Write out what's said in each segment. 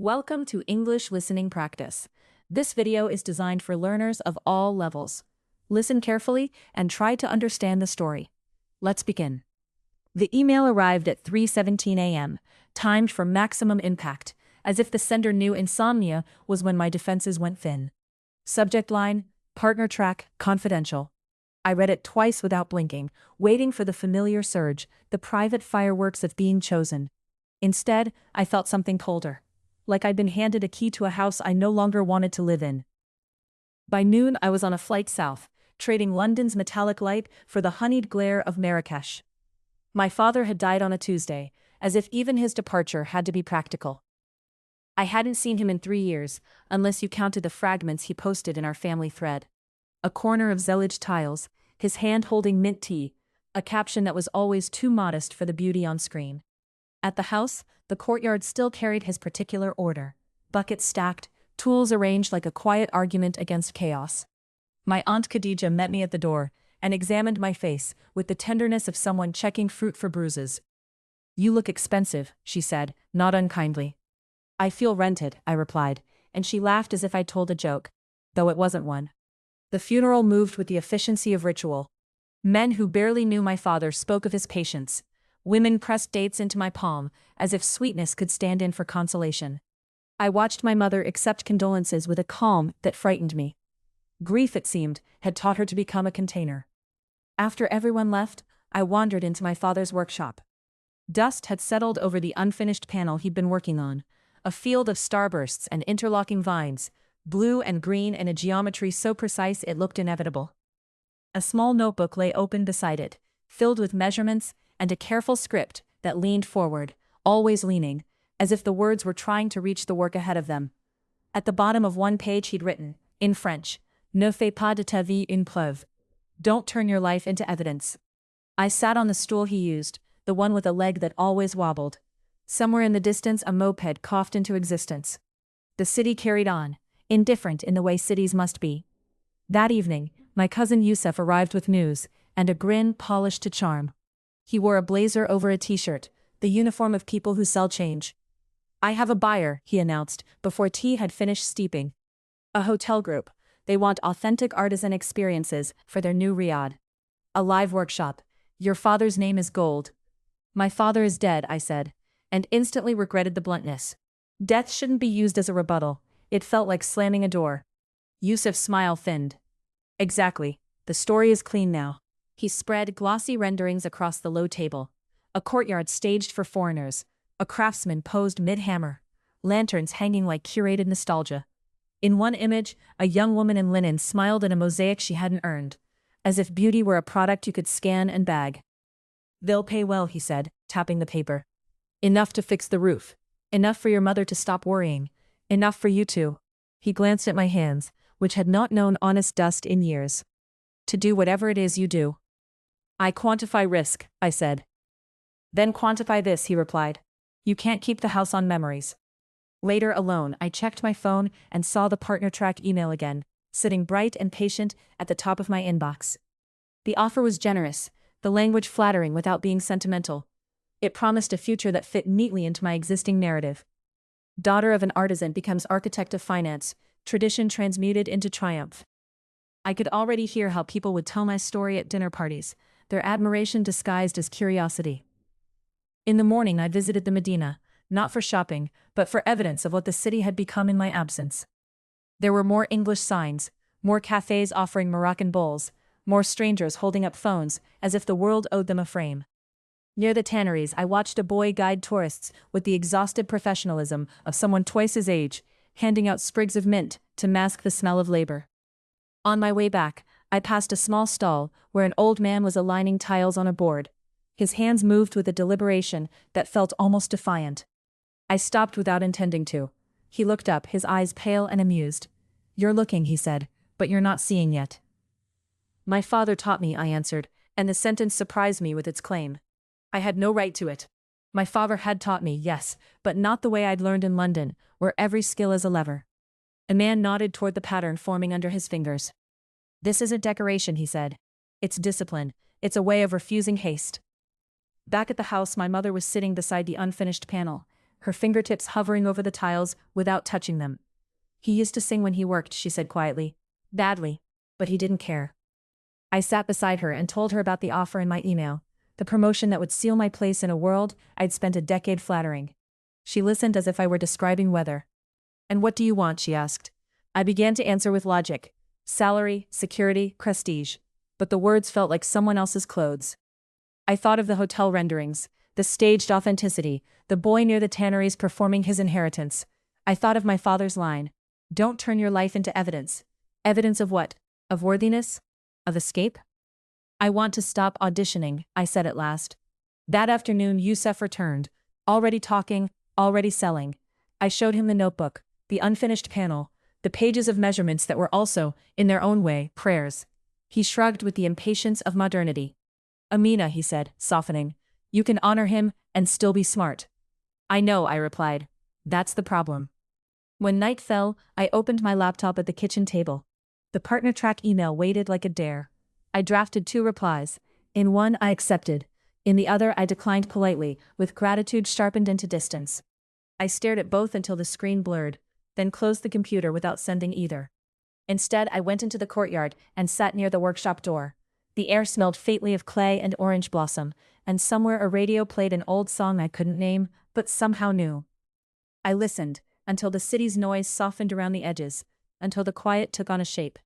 Welcome to English Listening Practice. This video is designed for learners of all levels. Listen carefully and try to understand the story. Let's begin. The email arrived at 3:17 a.m., timed for maximum impact, as if the sender knew insomnia was when my defenses went thin. Subject line, partner track, confidential. I read it twice without blinking, waiting for the familiar surge, the private fireworks of being chosen. Instead, I felt something colder. Like I'd been handed a key to a house I no longer wanted to live in. By noon, I was on a flight south, trading London's metallic light for the honeyed glare of Marrakesh. My father had died on a Tuesday, as if even his departure had to be practical. I hadn't seen him in 3 years, unless you counted the fragments he posted in our family thread. A corner of Zellage tiles, his hand holding mint tea, a caption that was always too modest for the beauty on screen. At the house, the courtyard still carried his particular order. Buckets stacked, tools arranged like a quiet argument against chaos. My Aunt Khadija met me at the door and examined my face with the tenderness of someone checking fruit for bruises. "You look expensive," she said, not unkindly. "I feel rented," I replied, and she laughed as if I'd told a joke, though it wasn't one. The funeral moved with the efficiency of ritual. Men who barely knew my father spoke of his patience. Women pressed dates into my palm, as if sweetness could stand in for consolation. I watched my mother accept condolences with a calm that frightened me. Grief, it seemed, had taught her to become a container. After everyone left, I wandered into my father's workshop. Dust had settled over the unfinished panel he'd been working on, a field of starbursts and interlocking vines, blue and green in a geometry so precise it looked inevitable. A small notebook lay open beside it, filled with measurements and a careful script that leaned forward, always leaning, as if the words were trying to reach the work ahead of them. At the bottom of one page he'd written, in French, "Ne fais pas de ta vie une preuve." Don't turn your life into evidence. I sat on the stool he used, the one with a leg that always wobbled. Somewhere in the distance a moped coughed into existence. The city carried on, indifferent in the way cities must be. That evening, my cousin Yusuf arrived with news, and a grin polished to charm. He wore a blazer over a t-shirt, the uniform of people who sell change. "I have a buyer," he announced, before tea had finished steeping. "A hotel group. They want authentic artisan experiences for their new riad. A live workshop. Your father's name is gold." "My father is dead," I said, and instantly regretted the bluntness. Death shouldn't be used as a rebuttal. It felt like slamming a door. Yusuf's smile thinned. "Exactly. The story is clean now." He spread glossy renderings across the low table. A courtyard staged for foreigners. A craftsman posed mid-hammer. Lanterns hanging like curated nostalgia. In one image, a young woman in linen smiled at a mosaic she hadn't earned, as if beauty were a product you could scan and bag. "They'll pay well," he said, tapping the paper. "Enough to fix the roof. Enough for your mother to stop worrying. Enough for you too." He glanced at my hands, which had not known honest dust in years. "To do whatever it is you do." "I quantify risk," I said. "Then quantify this," he replied. "You can't keep the house on memories." Later, alone, I checked my phone and saw the partner track email again, sitting bright and patient at the top of my inbox. The offer was generous, the language flattering without being sentimental. It promised a future that fit neatly into my existing narrative. Daughter of an artisan becomes architect of finance, tradition transmuted into triumph. I could already hear how people would tell my story at dinner parties, their admiration disguised as curiosity. In the morning I visited the Medina, not for shopping, but for evidence of what the city had become in my absence. There were more English signs, more cafes offering Moroccan bowls, more strangers holding up phones, as if the world owed them a frame. Near the tanneries I watched a boy guide tourists with the exhausted professionalism of someone twice his age, handing out sprigs of mint to mask the smell of labor. On my way back, I passed a small stall where an old man was aligning tiles on a board. His hands moved with a deliberation that felt almost defiant. I stopped without intending to. He looked up, his eyes pale and amused. "You're looking," he said, "but you're not seeing yet." "My father taught me," I answered, and the sentence surprised me with its claim. I had no right to it. My father had taught me, yes, but not the way I'd learned in London, where every skill is a lever. A man nodded toward the pattern forming under his fingers. "This isn't decoration," he said. "It's discipline. It's a way of refusing haste." Back at the house, my mother was sitting beside the unfinished panel, her fingertips hovering over the tiles without touching them. He used to sing when he worked, she said quietly. Badly. But he didn't care. I sat beside her and told her about the offer in my email, the promotion that would seal my place in a world I'd spent a decade flattering. She listened as if I were describing weather. And what do you want? She asked. I began to answer with logic. Salary, security, prestige. But the words felt like someone else's clothes. I thought of the hotel renderings, the staged authenticity, the boy near the tanneries performing his inheritance. I thought of my father's line. Don't turn your life into evidence. Evidence of what? Of worthiness? Of escape? I want to stop auditioning, I said at last. That afternoon Yusef returned, already talking, already selling. I showed him the notebook, the unfinished panel, the pages of measurements that were also, in their own way, prayers. He shrugged with the impatience of modernity. Amina, he said, softening, you can honor him and still be smart. I know, I replied. That's the problem. When night fell, I opened my laptop at the kitchen table. The partner track email waited like a dare. I drafted 2 replies. In one I accepted. In the other I declined politely, with gratitude sharpened into distance. I stared at both until the screen blurred, then closed the computer without sending either. Instead I went into the courtyard and sat near the workshop door. The air smelled faintly of clay and orange blossom, and somewhere a radio played an old song I couldn't name, but somehow knew. I listened, until the city's noise softened around the edges, until the quiet took on a shape.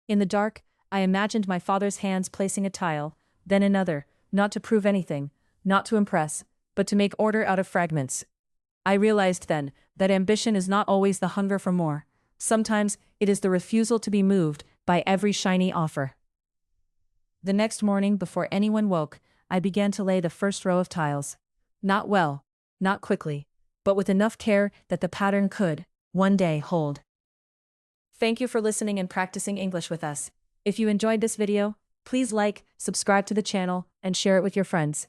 In the dark, I imagined my father's hands placing a tile, then another, not to prove anything, not to impress, but to make order out of fragments. I realized then that ambition is not always the hunger for more. Sometimes it is the refusal to be moved by every shiny offer. The next morning, before anyone woke, I began to lay the first row of tiles. Not well, not quickly, but with enough care that the pattern could, one day, hold. Thank you for listening and practicing English with us. If you enjoyed this video, please like, subscribe to the channel, and share it with your friends.